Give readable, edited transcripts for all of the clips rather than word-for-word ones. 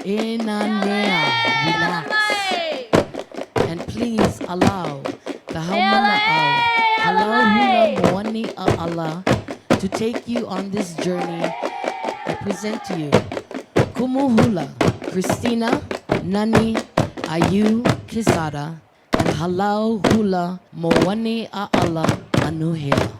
Inanea, relax. And please allow the Hālau Hula Moani'aʻala to take you on this journey. I present to you Kumu Hula, Christina, Nani, Aiu-Quezada, and Hālau Hula Moani'aʻala Anuhea.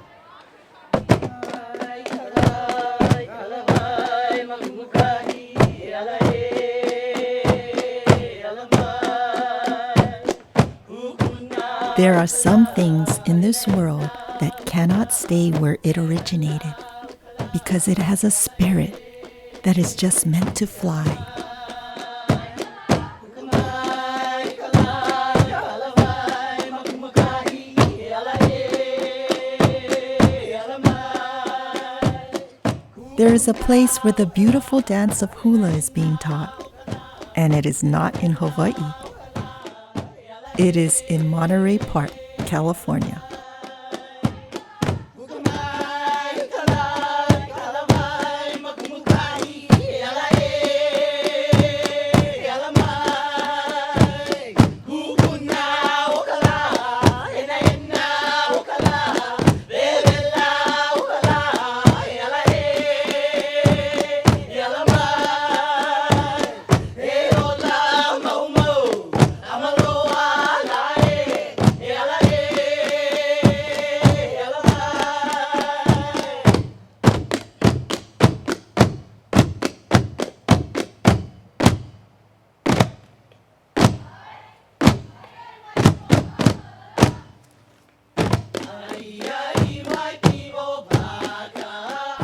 There are some things in this world that cannot stay where it originated because it has a spirit that is just meant to fly. There is a place where the beautiful dance of hula is being taught, and it is not in Hawaii. It is in Monterey Park, California.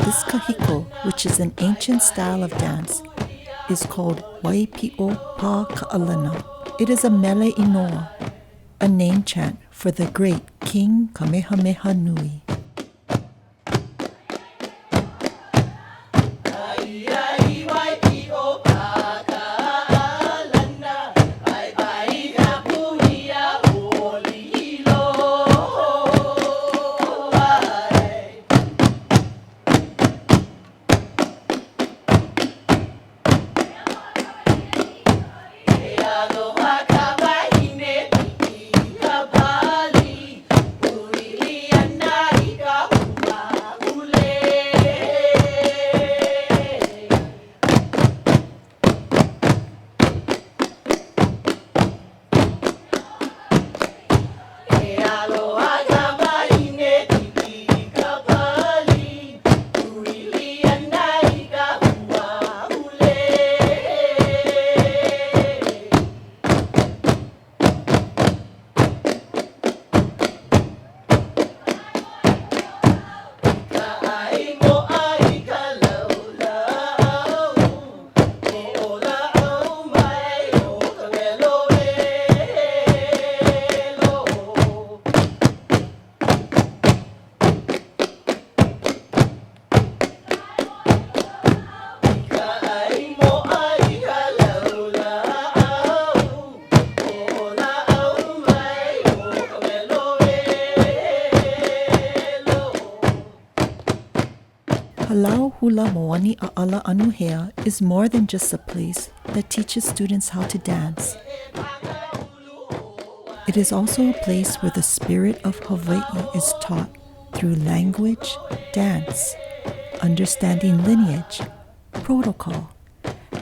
This kahiko, which is an ancient style of dance, is called Waipʻio Pakaʻalana. It is a mele inoa, a name chant for the great King Kamehameha Nui. Hālau Hula Moani'aʻala Anuhea is more than just a place that teaches students how to dance. It is also a place where the spirit of Hawaii is taught through language, dance, understanding lineage, protocol,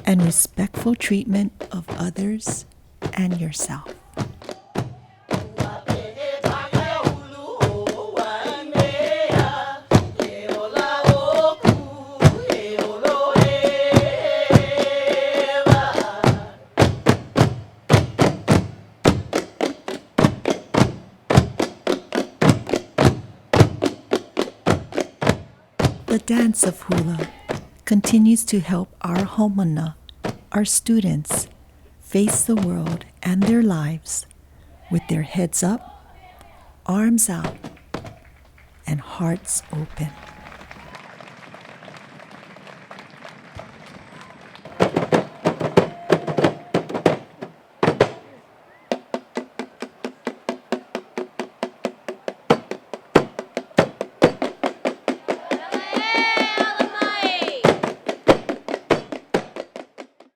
and respectful treatment of others and yourself. The dance of hula continues to help our haumana, our students, face the world and their lives with their heads up, arms out, and hearts open.